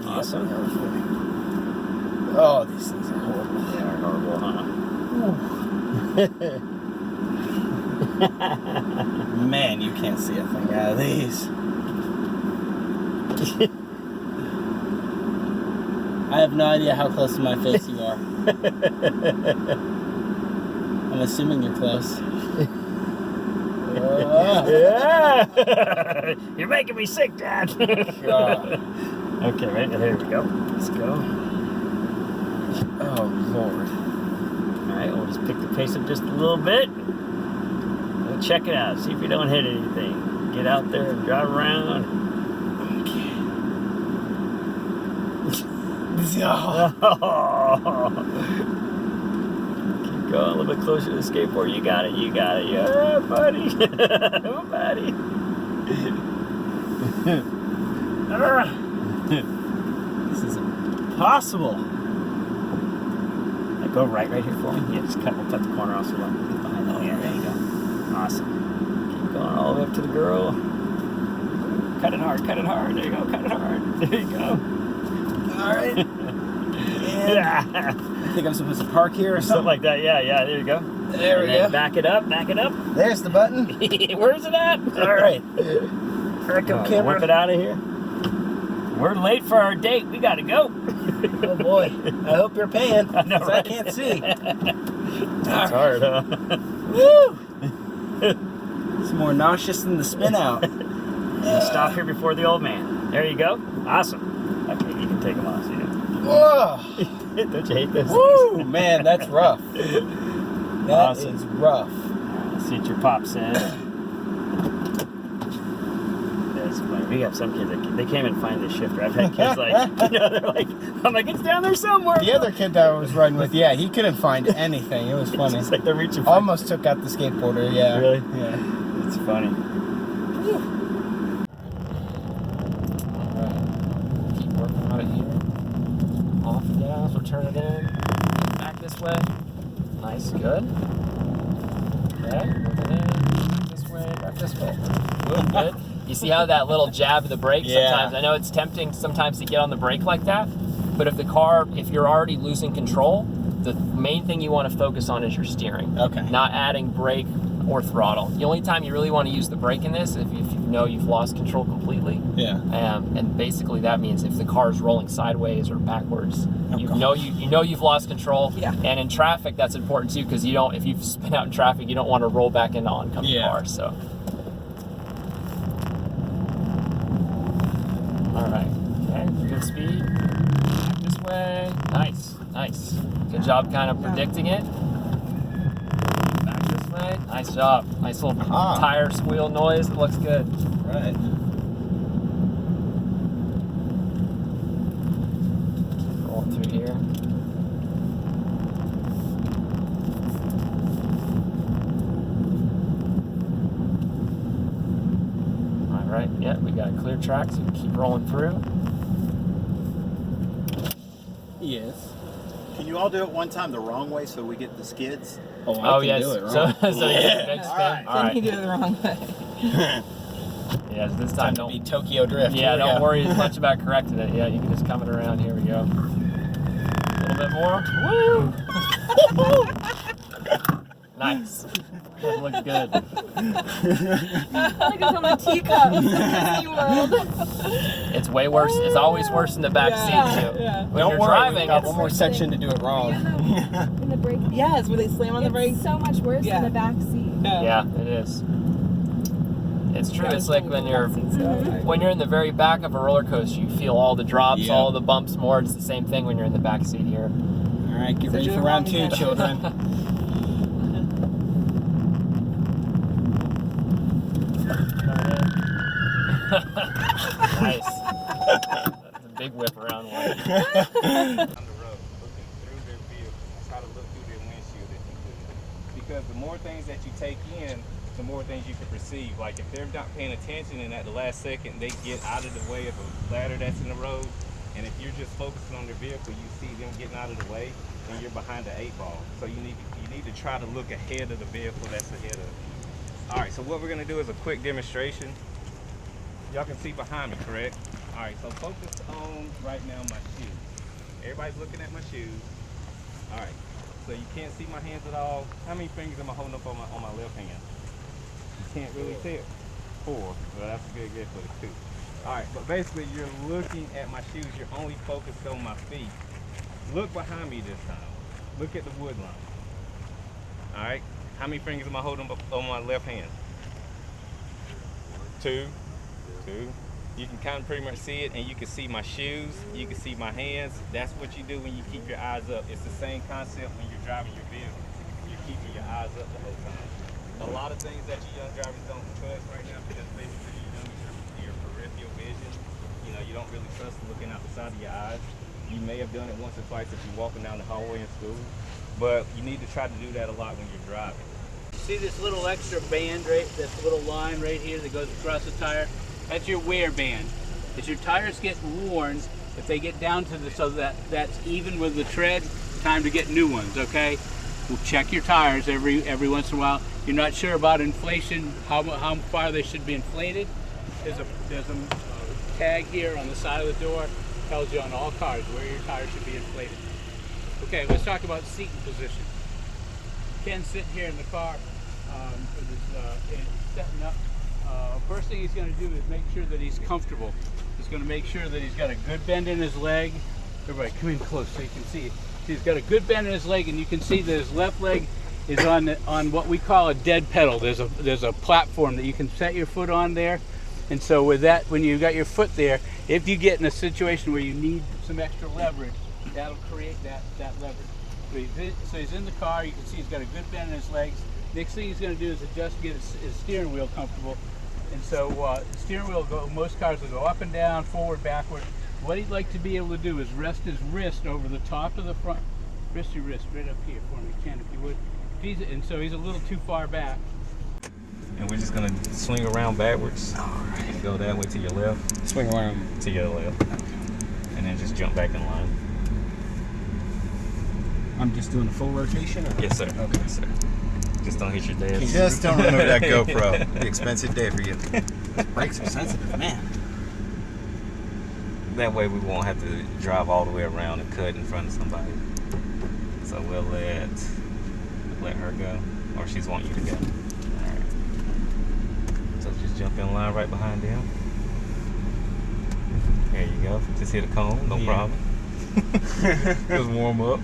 Awesome. Oh, these things are horrible. They are horrible, huh? Man, you can't see a thing out of these. I have no idea how close to my face you are. I'm assuming you're close. Yeah! You're making me sick, Dad. God. Okay, right there we go. Let's go. Oh, Lord. Alright, we'll just pick the pace up just a little bit. We'll check it out, see if we don't hit anything. Get out there and drive around. Okay. Keep going a little bit closer to the skateboard. You got it, you got it. Yeah, buddy. Oh, buddy. This is impossible. Go right here for me. Yeah, just we'll cut the corner off so we don't get behind that. Yeah, there you go. Awesome. Keep going all the way up to the girl. Cut it hard, cut it hard. There you go, cut it hard. There you go. All right. Yeah. I think I'm supposed to park here or something. Like that, yeah, yeah, there you go. There we go. Back it up, back it up. There's the button. Where's it at? All right. Crack up camera. Whip it out of here. We're late for our date. We gotta go. Oh boy. I hope you're paying. I know, right? I can't see. That's hard, huh? Woo! It's more nauseous than the spin out. Stop here before the old man. There you go. Awesome. Okay, you can take them off. Whoa! Don't you hate this? Woo! Man, that's rough. That awesome. is rough. Let's see what your pop says. That's funny. We have some kids that they can't even find the shifter. I've had kids like, they're like, I'm like, it's down there somewhere. The other kid that I was riding with, yeah, he couldn't find anything. It was funny. It's like they're reaching for almost took out the skateboarder, yeah. Really? Yeah. It's funny. Keep working on it here. Off and down, we'll turn it in. Back this way. Nice, good. Okay, moving in. Back this way. Good. You see how that little jab of the brake sometimes, I know it's tempting sometimes to get on the brake like that, but if you're already losing control, the main thing you want to focus on is your steering. Okay. Not adding brake or throttle. The only time you really want to use the brake in this if you know you've lost control completely. Yeah. And basically that means if the car is rolling sideways or backwards, you know you've lost control. Yeah. And in traffic that's important too, because if you spin out in traffic, you don't want to roll back into oncoming cars. So. All right. Okay. Good speed. Back this way. Nice. Nice. Good job, kind of predicting it. Nice job. Nice little tire squeal noise. It looks good. Right. Keep rolling through here. All right. Yeah, we got a clear track, so we can keep rolling through. Yes. Can you all do it one time the wrong way so we get the skids? Oh, yes. Do it wrong. So you get the next spin. All right. Then you do it the wrong way. Yeah, this time don't be Tokyo Drift. Yeah, don't worry as much about correcting it. Yeah, you can just come it around. Here we go. A little bit more. Woo! Nice. That looks good. Like it's on the teacups. It's way worse. It's always worse in the back seat too. Yeah. When you're driving, got one more section to do it wrong. In the brake. Yes, where they slam on the brake. It's so much worse in the back seat. Yeah, it is. It's true. It's like when you're in the very back of a roller coaster, you feel all the drops, all the bumps more. It's the same thing when you're in the back seat here. All right, get ready for round 2, children. Nice. That's a big whip around one. On the road, looking through their vehicles, try to look through their windshield if you could. Because the more things that you take in, the more things you can perceive. Like if they're not paying attention and at the last second they get out of the way of a ladder that's in the road, and if you're just focusing on their vehicle, you see them getting out of the way, then you're behind the 8 ball. So you need to try to look ahead of the vehicle that's ahead of you. All right, so what we're gonna do is a quick demonstration. Y'all can see behind me, correct? All right, so focus on right now my shoes. Everybody's looking at my shoes. All right, so you can't see my hands at all. How many fingers am I holding up on my left hand? You can't really tell. 4. Well, that's a good guess for the 2. All right, but basically you're looking at my shoes. You're only focused on my feet. Look behind me this time. Look at the wood line. All right, how many fingers am I holding up on my left hand? 2. You can kind of pretty much see it, and you can see my shoes, you can see my hands. That's what you do when you keep your eyes up. It's the same concept when you're driving your vehicle. You're keeping your eyes up the whole time. A lot of things that you young drivers don't trust right now because basically your peripheral vision. You know, you don't really trust looking out the side of your eyes. You may have done it once or twice if you're walking down the hallway in school, but you need to try to do that a lot when you're driving. See this little extra band, right? This little line right here that goes across the tire? That's your wear band. As your tires get worn, if they get down to so that's even with the tread, time to get new ones, okay? We'll check your tires every once in a while. You're not sure about inflation, how far they should be inflated. There's a tag here on the side of the door. Tells you on all cars where your tires should be inflated. Okay, let's talk about seating position. Ken's sitting here in the car, setting up. First thing he's going to do is make sure that he's comfortable. He's going to make sure that he's got a good bend in his leg. Everybody, come in close so you can see it. He's got a good bend in his leg, and you can see that his left leg is on what we call a dead pedal. There's a platform that you can set your foot on there, and so with that, when you got your foot there, if you get in a situation where you need some extra leverage, that'll create that leverage. So he's in the car. You can see he's got a good bend in his legs. Next thing he's going to do is adjust, get his steering wheel comfortable. And so the steering wheel most cars will go up and down, forward, backward. What he'd like to be able to do is rest his wrist over the top of the front. Rest your wrist right up here for me, Ken, if you would. And so he's a little too far back. And we're just gonna swing around backwards. All right. And go that way to your left. Swing around. To your left. Okay. And then just jump back in line. I'm just doing a full rotation? Or? Yes, sir. Okay. Yes, sir. Just don't hit your desk. Just don't remember that GoPro. The expensive day for you. Brakes are sensitive, man. That way we won't have to drive all the way around and cut in front of somebody. So we'll let her go, or she's wanting you to go. All right. So just jump in line right behind them. There you go. Just hit a cone, no problem. Just warm up.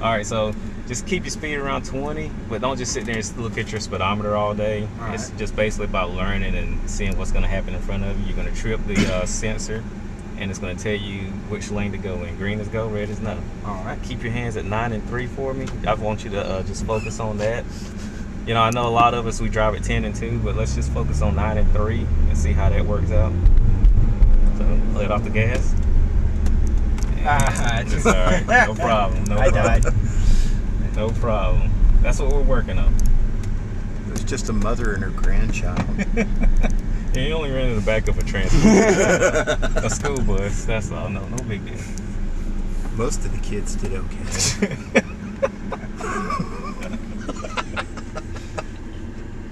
All right, so just keep your speed around 20, but don't just sit there and look at your speedometer all day. All it's right. just basically about learning and seeing what's going to happen in front of you. You're going to trip the sensor, and it's going to tell you which lane to go in. Green is go, red is no. All right. Keep your hands at 9 and 3 for me. I want you to just focus on that. You know, I know a lot of us, we drive at 10 and 2, but let's just focus on 9 and 3 and see how that works out. So let off the gas. It's all right. No problem. No I problem. died. No problem. That's what we're working on. It was just a mother and her grandchild. Yeah, you only ran in the back of a transport. A school bus. That's all. No big deal. Most of the kids did okay.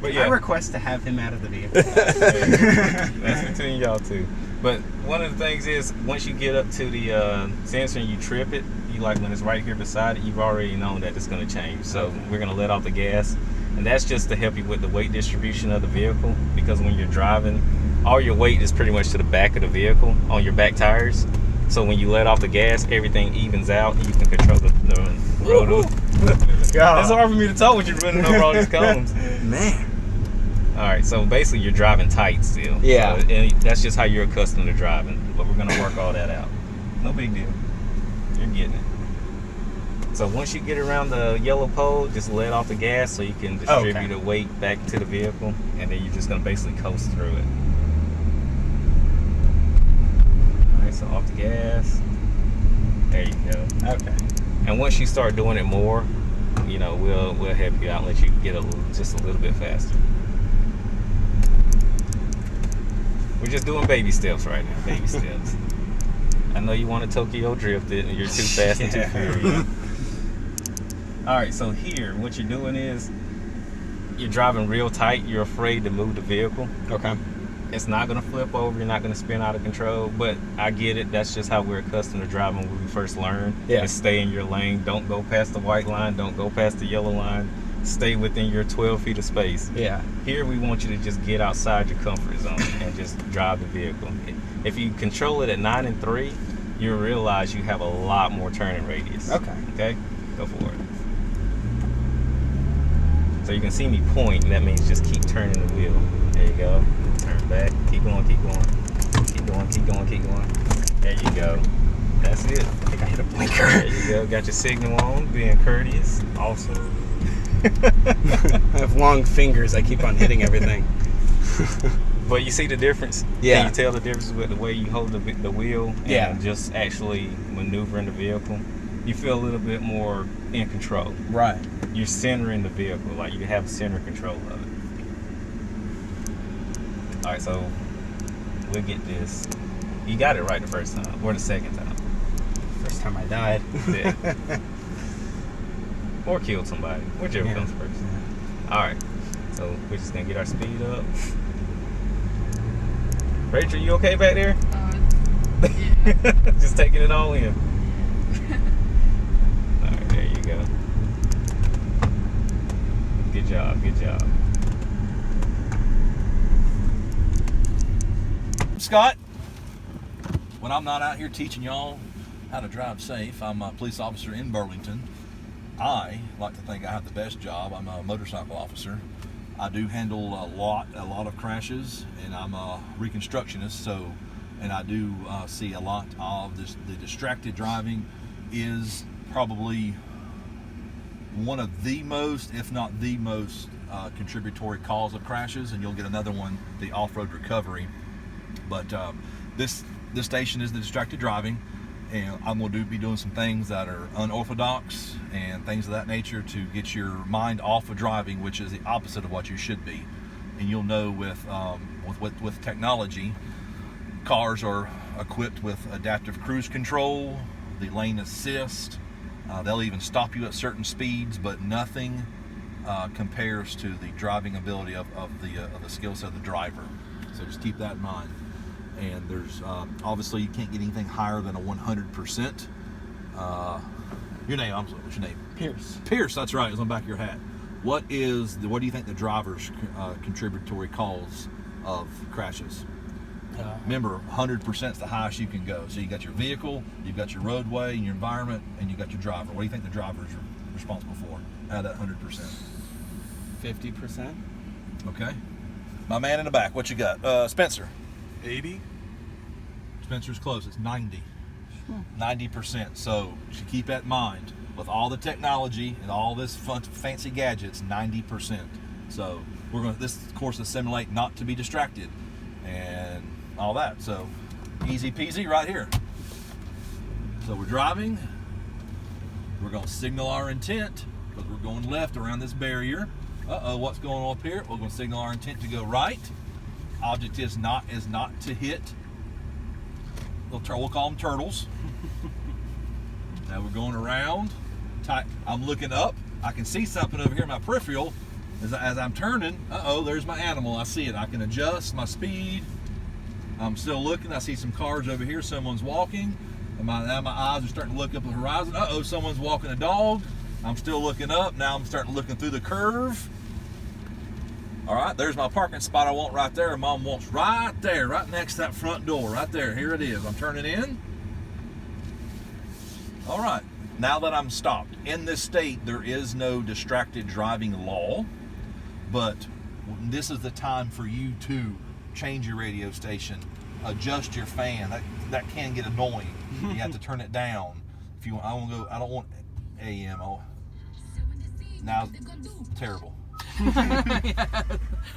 But yeah, I request to have him out of the vehicle. that's between y'all two. But one of the things is, once you get up to the sensor and you trip it, you like when it's right here beside it, you've already known that it's going to change. So we're going to let off the gas, and that's just to help you with the weight distribution of the vehicle, because when you're driving, all your weight is pretty much to the back of the vehicle on your back tires. So when you let off the gas, everything evens out, and you can control the road. It's hard for me to talk when you're running over all these cones. Man. All right, so basically you're driving tight still. Yeah. So, and that's just how you're accustomed to driving, but we're gonna work all that out. No big deal. You're getting it. So once you get around the yellow pole, just let off the gas so you can distribute the weight back to the vehicle, and then you're just gonna basically coast through it. All right, so off the gas. There you go. Okay. And once you start doing it more, you know, we'll help you out and let you get just a little bit faster. We're just doing baby steps right now, baby steps. I know you want to Tokyo drift it, and you're too fast and too furious. All right, so here, what you're doing is you're driving real tight. You're afraid to move the vehicle. Okay. It's not gonna flip over. You're not gonna spin out of control. But I get it. That's just how we're accustomed to driving when we first learn. Yeah. Is stay in your lane. Don't go past the white line. Don't go past the yellow line. Stay within your 12 feet of space. Yeah. Here we want you to just get outside your comfort zone and just drive the vehicle. If you control it at 9 and 3, you'll realize you have a lot more turning radius. Okay? Go for it. So you can see me point, and that means just keep turning the wheel. There you go. Turn back. Keep going, keep going. Keep going, keep going, keep going. There you go. That's it. I think I hit a blinker. There you go. Got your signal on, being courteous. Awesome. I have long fingers. I keep on hitting everything. But you see the difference? Yeah. Can you tell the difference with the way you hold the wheel and Yeah. just actually maneuvering the vehicle? You feel a little bit more in control. Right. You're centering the vehicle, like you have center control of it. All right, so we'll get this. You got it right the first time, or the second time. First time I died. Yeah. Or killed somebody, whichever comes first. All right, so we're just gonna get our speed up. Rachel, you okay back there? Yeah. Just taking it all in. All right, there you go. Good job, good job. Scott. When I'm not out here teaching y'all how to drive safe, I'm a police officer in Burlington. I like to think I have the best job. I'm a motorcycle officer. I do handle a lot of crashes, and I'm a reconstructionist, and I do see a lot of this. The distracted driving is probably one of the most, if not the most, contributory cause of crashes, and you'll get another one, the off-road recovery. But this station is the distracted driving, and I'm going to be doing some things that are unorthodox and things of that nature to get your mind off of driving, which is the opposite of what you should be. And you'll know with technology, cars are equipped with adaptive cruise control, the lane assist. They'll even stop you at certain speeds, but nothing compares to the driving ability of the skill set of the driver. So just keep that in mind. And there's obviously you can't get anything higher than a 100%. Your name? What's your name? Pierce. Pierce. That's right. It's on the back of your hat. What do you think the driver's contributory cause of crashes? Remember, 100% is the highest you can go. So you got your vehicle, you've got your roadway and your environment, and you got your driver. What do you think the driver's responsible for out of that 100%? 50%. Okay. My man in the back, what you got? Spencer. 80. Spencer's close. It's 90. 90%. So you should keep that in mind. With all the technology and all this fancy gadgets, 90%. So we're going to this course to simulate not to be distracted and all that. So easy peasy right here. So we're driving. We're going to signal our intent because we're going left around this barrier. What's going on up here? We're going to signal our intent to go right. Object is not to hit. We'll call them turtles. Now we're going around. I'm looking up. I can see something over here in my peripheral. As I'm turning, there's my animal. I see it. I can adjust my speed. I'm still looking. I see some cars over here. Someone's walking. And now my eyes are starting to look up at the horizon. Someone's walking a dog. I'm still looking up. Now I'm starting looking through the curve. All right, there's my parking spot I want right there. Mom wants right there, right next to that front door, right there. Here it is. I'm turning in. All right, now that I'm stopped. In this state, there is no distracted driving law, but this is the time for you to change your radio station, adjust your fan. That can get annoying. You have to turn it down. If you want, I don't want AM. Now it's terrible.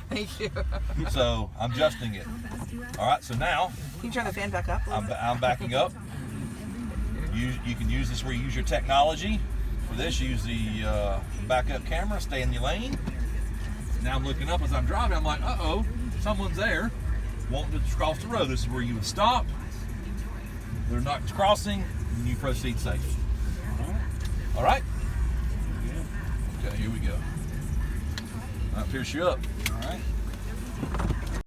Thank you. So I'm adjusting it. All right, so now Can you turn the fan back up? I'm backing up. You can use this where you use your technology. For this, use the backup camera, stay in the lane. Now I'm looking up as I'm driving. I'm like, someone's there wanting to cross the road. This is where you would stop. They're not crossing, and you proceed safe. All right? Okay, here we go. I'll pierce you up. All right.